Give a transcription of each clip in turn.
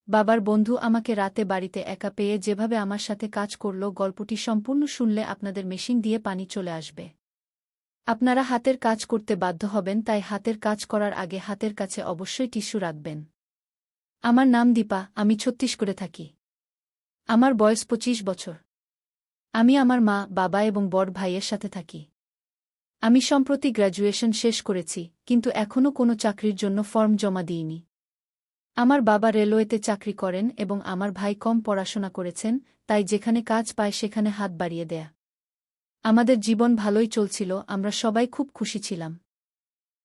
বাবার বন্ধু আমাকে রাতে বাড়িতে একা পেয়ে যেভাবে আমার সাথে কাজ করল, গল্পটি সম্পূর্ণ শুনলে আপনাদের মেশিন দিয়ে পানি চলে আসবে। আপনারা হাতের কাজ করতে বাধ্য হবেন, তাই হাতের কাজ করার আগে হাতের কাছে অবশ্যই টিস্যু রাখবেন। আমার নাম দীপা, আমি ছত্তিশগড়ে থাকি। আমার বয়স 25 বছর। আমি আমার মা, বাবা এবং বড় ভাইয়ের সাথে থাকি। আমি সম্প্রতি গ্র্যাজুয়েশন শেষ করেছি, কিন্তু এখনও কোনো চাকরির জন্য ফর্ম জমা দিইনি। আমার বাবা রেলওয়েতে চাকরি করেন এবং আমার ভাই কম পড়াশোনা করেছেন, তাই যেখানে কাজ পায় সেখানে হাত বাড়িয়ে দেয়া। আমাদের জীবন ভালোই চলছিল, আমরা সবাই খুব খুশি ছিলাম।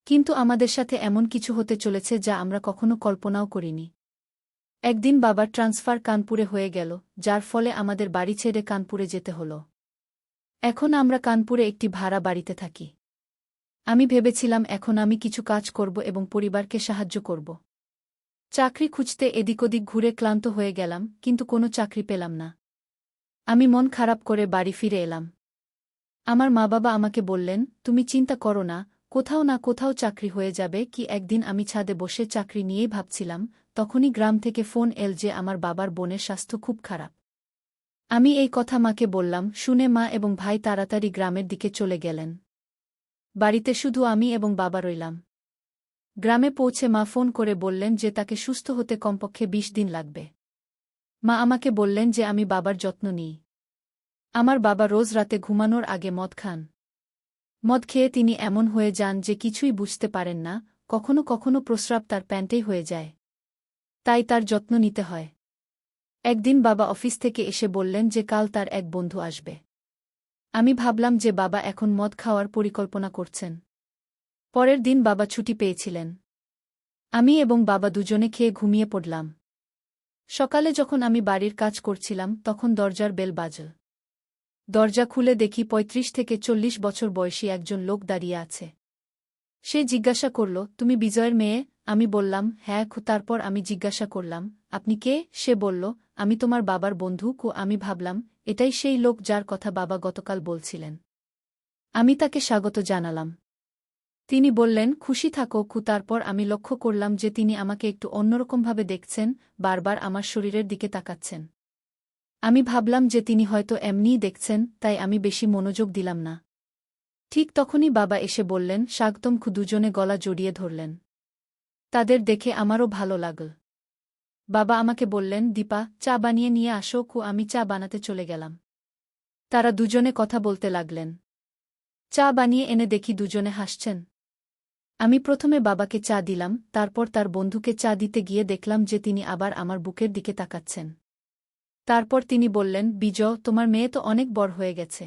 কিন্তু আমাদের সাথে এমন কিছু হতে চলেছে যা আমরা কখনো কল্পনাও করিনি। একদিন বাবার ট্রান্সফার কানপুরে হয়ে গেল, যার ফলে আমাদের বাড়ি ছেড়ে কানপুরে যেতে হলো। এখন আমরা কানপুরে একটি ভাড়া বাড়িতে থাকি। আমি ভেবেছিলাম এখন আমি কিছু কাজ করব এবং পরিবারকে সাহায্য করব। চাকরি খুঁজতে এদিক ওদিক ঘুরে ক্লান্ত হয়ে গেলাম, কিন্তু কোনো চাকরি পেলাম না। আমি মন খারাপ করে বাড়ি ফিরে এলাম। আমার মা বাবা আমাকে বললেন, তুমি চিন্তা করো না, কোথাও না কোথাও চাকরি হয়ে যাবে। কি একদিন আমি ছাদে বসে চাকরি নিয়েই ভাবছিলাম, তখনই গ্রাম থেকে ফোন এল যে আমার বাবার বোনের স্বাস্থ্য খুব খারাপ। আমি এই কথা মাকে বললাম, শুনে মা এবং ভাই তাড়াতাড়ি গ্রামের দিকে চলে গেলেন। বাড়িতে শুধু আমি এবং বাবা রইলাম। গ্রামে পৌঁছে মা ফোন করে বললেন যে তাকে সুস্থ হতে কমপক্ষে 20 দিন লাগবে। মা আমাকে বললেন যে আমি বাবার যত্ন নিই। আমার বাবা রোজ রাতে ঘুমানোর আগে মদ খান। মদ খেয়ে তিনি এমন হয়ে যান যে কিছুই বুঝতে পারেন না, কখনো কখনো প্রস্রাব তার প্যান্টেই হয়ে যায়। তাই তার যত্ন নিতে হয়। একদিন বাবা অফিস থেকে এসে বললেন যে কাল তার এক বন্ধু আসবে। আমি ভাবলাম যে বাবা এখন মদ খাওয়ার পরিকল্পনা করছেন। পরের দিন বাবা ছুটি পেয়েছিলেন। আমি এবং বাবা দুজনে খেয়ে ঘুমিয়ে পড়লাম। সকালে যখন আমি বাড়ির কাজ করছিলাম তখন দরজার বেল বাজল। দরজা খুলে দেখি 35 থেকে 40 বছর বয়সী একজন লোক দাঁড়িয়ে আছে। সে জিজ্ঞাসা করল, তুমি বিজয়ের মেয়ে? আমি বললাম, হ্যাঁ। তারপর আমি জিজ্ঞাসা করলাম, আপনি কে? সে বলল, আমি তোমার বাবার বন্ধু। আমি ভাবলাম, এটাই সেই লোক যার কথা বাবা গতকাল বলছিলেন। আমি তাকে স্বাগত জানালাম। তিনি বললেন, খুশি থাকো। তারপর আমি লক্ষ্য করলাম যে তিনি আমাকে একটু অন্যরকমভাবে দেখছেন, বারবার আমার শরীরের দিকে তাকাচ্ছেন। আমি ভাবলাম যে তিনি হয়তো এমনিই দেখছেন, তাই আমি বেশি মনোযোগ দিলাম না। ঠিক তখনই বাবা এসে বললেন, স্বাগতম। দুজনে গলা জড়িয়ে ধরলেন। তাদের দেখে আমারও ভালো লাগল। বাবা আমাকে বললেন, দীপা, চা বানিয়ে নিয়ে আসো। আমি চা বানাতে চলে গেলাম। তারা দুজনে কথা বলতে লাগলেন। চা বানিয়ে এনে দেখি দুজনে হাসছেন। আমি প্রথমে বাবাকে চা দিলাম, তারপর তার বন্ধুকে চা দিতে গিয়ে দেখলাম যে তিনি আবার আমার বুকের দিকে তাকাচ্ছেন। তারপর তিনি বললেন, বিজয়, তোমার মেয়ে তো অনেক বড় হয়ে গেছে।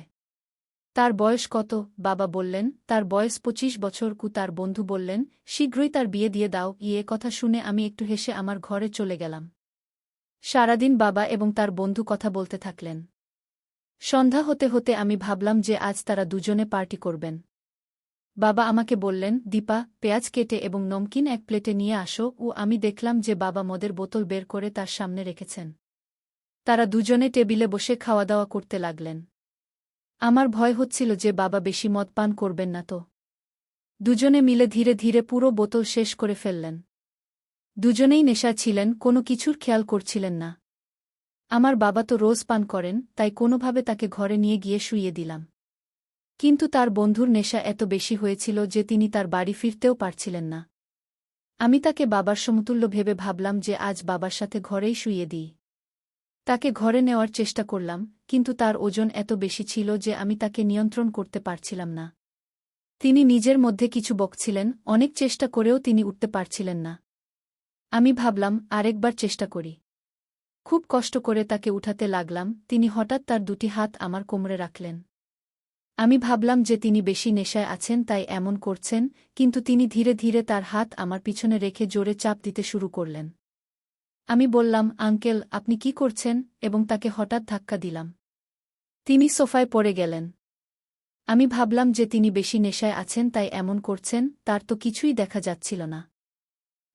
তার বয়স কত? বাবা বললেন, তার বয়স 25 বছর। তার বন্ধু বললেন, শীঘ্রই তার বিয়ে দিয়ে দাও। কথা শুনে আমি একটু হেসে আমার ঘরে চলে গেলাম। সারাদিন বাবা এবং তার বন্ধু কথা বলতে থাকলেন। সন্ধ্যা হতে হতে আমি ভাবলাম যে আজ তারা দুজনে পার্টি করবেন। বাবা আমাকে বললেন, দীপা, পেঁয়াজ কেটে এবং নমকিন এক প্লেটে নিয়ে আসো। আমি দেখলাম যে বাবা মদের বোতল বের করে তার সামনে রেখেছেন। তারা দুজনে টেবিলে বসে খাওয়া দাওয়া করতে লাগলেন। আমার ভয় হচ্ছিল যে বাবা বেশি মদ পান করবেন না তো। দুজনে মিলে ধীরে ধীরে পুরো বোতল শেষ করে ফেললেন। দুজনেই নেশা ছিলেন, কোনো কিছুর খেয়াল করছিলেন না। আমার বাবা তো রোজ পান করেন, তাই কোনোভাবে তাকে ঘরে নিয়ে গিয়ে শুইয়ে দিলাম। কিন্তু তার বন্ধুর নেশা এত বেশি হয়েছিল যে তিনি তার বাড়ি ফিরতেও পারছিলেন না। আমি তাকে বাবার সমতুল্য ভেবে ভাবলাম যে আজ বাবার সাথে ঘরেই শুইয়ে দিই। তাকে ঘরে নেওয়ার চেষ্টা করলাম, কিন্তু তার ওজন এত বেশি ছিল যে আমি তাকে নিয়ন্ত্রণ করতে পারছিলাম না। তিনি নিজের মধ্যে কিছু বকছিলেন, অনেক চেষ্টা করেও তিনি উঠতে পারছিলেন না। আমি ভাবলাম, আরেকবার চেষ্টা করি। খুব কষ্ট করে তাকে উঠাতে লাগলাম, তিনি হঠাৎ তার দুটি হাত আমার কোমরে রাখলেন। আমি ভাবলাম যে তিনি বেশি নেশায় আছেন তাই এমন করছেন, কিন্তু তিনি ধীরে ধীরে তার হাত আমার পিছনে রেখে জোরে চাপ দিতে শুরু করলেন। আমি বললাম, আঙ্কেল, আপনি কি করছেন? এবং তাকে হঠাৎ ধাক্কা দিলাম। তিনি সোফায় পড়ে গেলেন। আমি ভাবলাম যে তিনি বেশি নেশায় আছেন তাই এমন করছেন, তার তো কিছুই দেখা যাচ্ছিল না।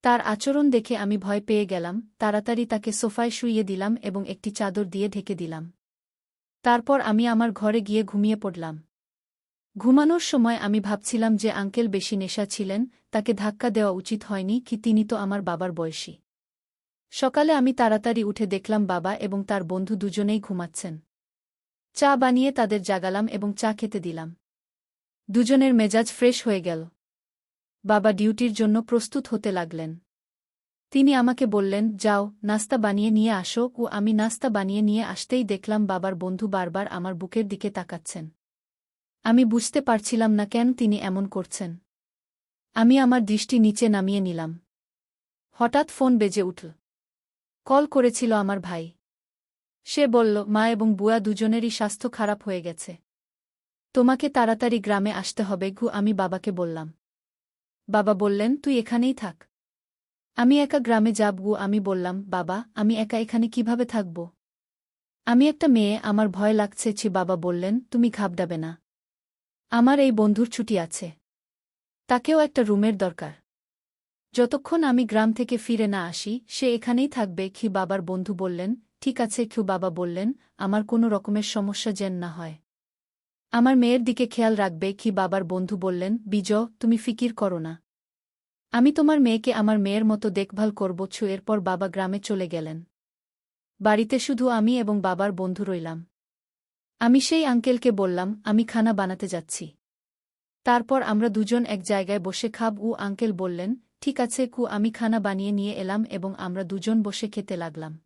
তার আচরণ দেখে আমি ভয় পেয়ে গেলাম, তাড়াতাড়ি তাকে সোফায় শুইয়ে দিলাম এবং একটি চাদর দিয়ে ঢেকে দিলাম। তারপর আমি আমার ঘরে গিয়ে ঘুমিয়ে পড়লাম। ঘুমানোর সময় আমি ভাবছিলাম যে আঙ্কেল বেশি নেশা ছিলেন, তাকে ধাক্কা দেওয়া উচিত হয়নি। তিনি তো আমার বাবার বয়সী। সকালে আমি তাড়াতাড়ি উঠে দেখলাম বাবা এবং তার বন্ধু দুজনেই ঘুমাচ্ছেন। চা বানিয়ে তাদের জাগালাম এবং চা খেতে দিলাম। দুজনের মেজাজ ফ্রেশ হয়ে গেল। বাবা ডিউটির জন্য প্রস্তুত হতে লাগলেন। তিনি আমাকে বললেন, যাও, নাস্তা বানিয়ে নিয়ে আসো। ও আমি নাস্তা বানিয়ে নিয়ে আসতেই দেখলাম বাবার বন্ধু বারবার আমার বুকের দিকে তাকাচ্ছেন। আমি বুঝতে পারছিলাম না কেন তিনি এমন করছেন। আমি আমার দৃষ্টি নিচে নামিয়ে নিলাম। হঠাৎ ফোন বেজে উঠল। কল করেছিল আমার ভাই। সে বলল, মা এবং বুয়া দুজনেরই স্বাস্থ্য খারাপ হয়ে গেছে। তোমাকে তাড়াতাড়ি গ্রামে আসতে হবে। আমি বাবাকে বললাম। বাবা বললেন, তুই এখানেই থাক। আমি একা গ্রামে যাব? আমি বললাম, বাবা, আমি একা এখানে কিভাবে থাকব? আমি একটা মেয়ে, আমার ভয় লাগছে। বাবা বললেন, তুমি ঘাবড়াবে না। আমার এই বন্ধুর ছুটি আছে। তাকেও একটা রুমের দরকার। যতক্ষণ আমি গ্রাম থেকে ফিরে না আসি সে এখানেই থাকবে। বাবার বন্ধু বললেন, ঠিক আছে। বাবা বললেন, আমার কোনো রকমের সমস্যা যেন না হয়। আমার মেয়ের দিকে খেয়াল রাখবে। বাবার বন্ধু বললেন, বিজয়, তুমি ফিকির করো না। আমি তোমার মেয়েকে আমার মেয়ের মতো দেখভাল করব। এরপর বাবা গ্রামে চলে গেলেন। বাড়িতে শুধু আমি এবং বাবার বন্ধু রইলাম। আমি সেই আঙ্কেলকে বললাম, আমি খানা বানাতে যাচ্ছি। তারপর আমরা দুজন এক জায়গায় বসে খাব। আঙ্কেল বললেন, ঠিক আছে। আমি খানা বানিয়ে নিয়ে এলাম এবং আমরা দুজন বসে খেতে লাগলাম।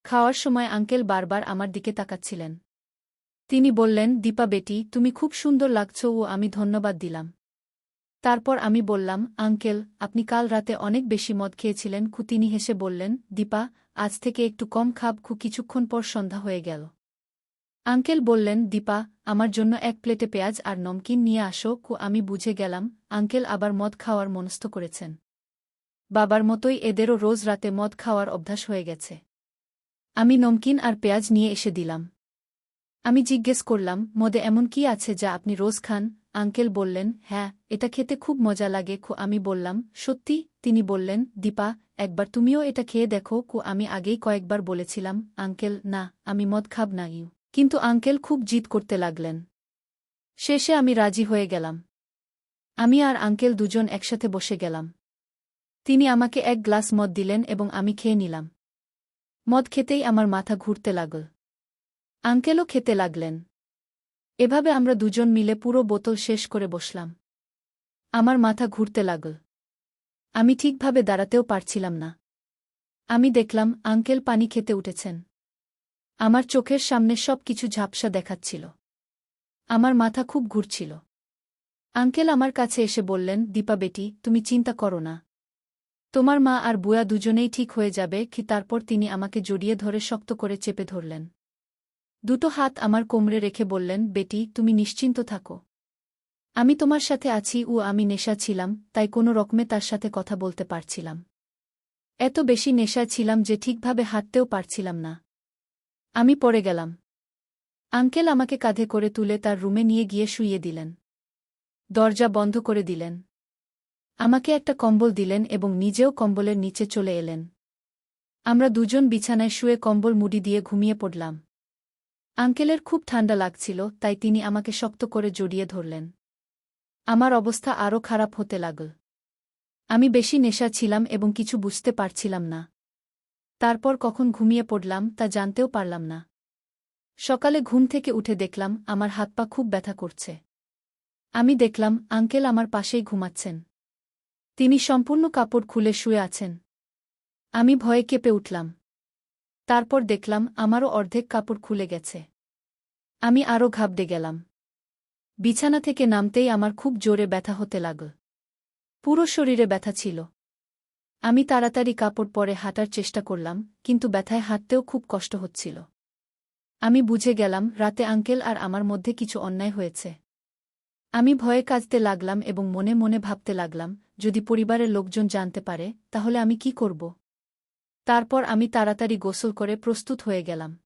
খাওয়ার সময় আঙ্কেল বারবার আমার দিকে তাকাচ্ছিলেন। তিনি বললেন, দীপা বেটি, তুমি খুব সুন্দর লাগছো। আমি ধন্যবাদ দিলাম। তারপর আমি বললাম, আঙ্কেল, আপনি কাল রাতে অনেক বেশি মদ খেয়েছিলেন। তিনি হেসে বললেন, দীপা, আজ থেকে একটু কম খাব। কিছুক্ষণ পর সন্ধ্যা হয়ে গেল। আঙ্কেল বললেন, দীপা, আমার জন্য এক প্লেটে পেঁয়াজ আর নমকিন নিয়ে আসো। আমি বুঝে গেলাম আঙ্কেল আবার মদ খাওয়ার মনস্থ করেছেন। বাবার মতোই এদেরও রোজ রাতে মদ খাওয়ার অভ্যাস হয়ে গেছে। আমি নমকিন আর পেঁয়াজ নিয়ে এসে দিলাম। আমি জিজ্ঞেস করলাম, মদে এমন কি আছে যা আপনি রোজ খান? আঙ্কেল বললেন, হ্যাঁ, এটা খেতে খুব মজা লাগে। আমি বললাম, সত্যি? তিনি বললেন, দীপা, একবার তুমিও এটা খেয়ে দেখো। আমি আগেই কয়েকবার বলেছিলাম, আঙ্কেল, না, আমি মদ খাব না। কিন্তু আঙ্কেল খুব জিদ করতে লাগলেন। শেষে আমি রাজি হয়ে গেলাম। আমি আর আঙ্কেল দুজন একসাথে বসে গেলাম। তিনি আমাকে এক গ্লাস মদ দিলেন এবং আমি খেয়ে নিলাম। মদ খেতেই আমার মাথা ঘুরতে লাগল। আঙ্কেলও খেতে লাগলেন। এভাবে আমরা দুজন মিলে পুরো বোতল শেষ করে বসলাম। আমার মাথা ঘুরতে লাগল। আমি ঠিকভাবে দাঁড়াতেও পারছিলাম না। আমি দেখলাম আঙ্কেল পানি খেতে উঠেছেন। আমার চোখের সামনে সব কিছু ঝাপসা দেখাচ্ছিল। আমার মাথা খুব ঘুরছিল। আঙ্কেল আমার কাছে এসে বললেন, দীপা বেটি, তুমি চিন্তা করো না। তোমার মা আর বুয়া দুজনেই ঠিক হয়ে যাবে। তারপর তিনি আমাকে জড়িয়ে ধরে শক্ত করে চেপে ধরলেন। দুটো হাত আমার কোমরে রেখে বললেন, বেটি, তুমি নিশ্চিন্ত থাকো। আমি তোমার সাথে আছি। আমি নেশা ছিলাম, তাই কোনো রকমে তার সাথে কথা বলতে পারছিলাম। এত বেশি নেশায় ছিলাম যে ঠিকভাবে হাঁটতেও পারছিলাম না। আমি পড়ে গেলাম। আঙ্কেল আমাকে কাঁধে করে তুলে তার রুমে নিয়ে গিয়ে শুইয়ে দিলেন। দরজা বন্ধ করে দিলেন। আমাকে একটা কম্বল দিলেন এবং নিজেও কম্বলের নিচে চলে এলেন। আমরা দুজন বিছানায় শুয়ে কম্বল মুড়ি দিয়ে ঘুমিয়ে পড়লাম। আঙ্কেলের খুব ঠান্ডা লাগছিল, তাই তিনি আমাকে শক্ত করে জড়িয়ে ধরলেন। আমার অবস্থা আরও খারাপ হতে লাগল। আমি বেশি নেশা ছিলাম এবং কিছু বুঝতে পারছিলাম না। তারপর কখন ঘুমিয়ে পড়লাম তা জানতেও পারলাম না। সকালে ঘুম থেকে উঠে দেখলাম আমার হাত পা খুব ব্যথা করছে। আমি দেখলাম আঙ্কেল আমার পাশেই ঘুমাচ্ছেন। তিনি সম্পূর্ণ কাপড় খুলে শুয়ে আছেন। আমি ভয়ে কেঁপে উঠলাম। তারপর দেখলাম আমারও অর্ধেক কাপড় খুলে গেছে। আমি আরও ঘাবড়ে গেলাম। বিছানা থেকে নামতেই আমার খুব জোরে ব্যথা হতে লাগল। পুরো শরীরে ব্যথা ছিল। আমি তাড়াতাড়ি কাপড় পরে হাঁটার চেষ্টা করলাম, কিন্তু ব্যথায় হাঁটতেও খুব কষ্ট হচ্ছিল। আমি বুঝে গেলাম রাতে আঙ্কেল আর আমার মধ্যে কিছু অন্যায় হয়েছে। আমি ভয়ে কাঁদতে লাগলাম এবং মনে মনে ভাবতে লাগলাম, যদি পরিবারের লোকজন জানতে পারে তাহলে আমি কি করব। তারপর আমি তাড়াতাড়ি গোসল করে প্রস্তুত হয়ে গেলাম।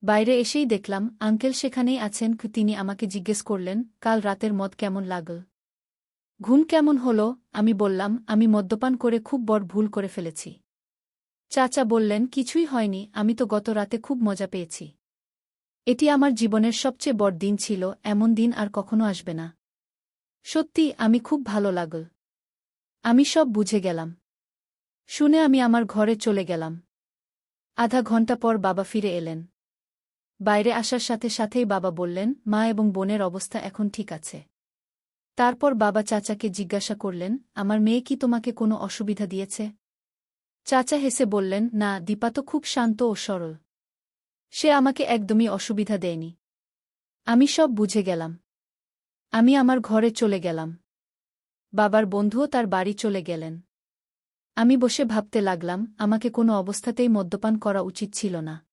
বাইরে এসেই দেখলাম আঙ্কেল সেখানেই আছেন। তিনি আমাকে জিজ্ঞেস করলেন, কাল রাতের মদ কেমন লাগল? ঘুম কেমন হলো? আমি বললাম, আমি মদ্যপান করে খুব বড় ভুল করে ফেলেছি। চাচা বললেন, কিছুই হয়নি, আমি তো গত রাতে খুব মজা পেয়েছি। এটি আমার জীবনের সবচেয়ে বড় দিন ছিল, এমন দিন আর কখনো আসবে না। সত্যি, আমি খুব ভালো লাগল। আমি সব বুঝে গেলাম। শুনে আমি আমার ঘরে চলে গেলাম। আধা ঘণ্টা পর বাবা ফিরে এলেন। বাইরে আসার সাথে সাথেই বাবা বললেন, মা এবং বোনের অবস্থা এখন ঠিক আছে। তারপর বাবা চাচাকে জিজ্ঞাসা করলেন, আমার মেয়ে কি তোমাকে কোনো অসুবিধা দিয়েছে? চাচা হেসে বললেন, না, দীপা তো খুব শান্ত ও সরল। সে আমাকে একদমই অসুবিধা দেয়নি। আমি সব বুঝে গেলাম। আমি আমার ঘরে চলে গেলাম। বাবার বন্ধুও তার বাড়ি চলে গেলেন। আমি বসে ভাবতে লাগলাম, আমাকে কোনো অবস্থাতেই মদ্যপান করা উচিত ছিল না।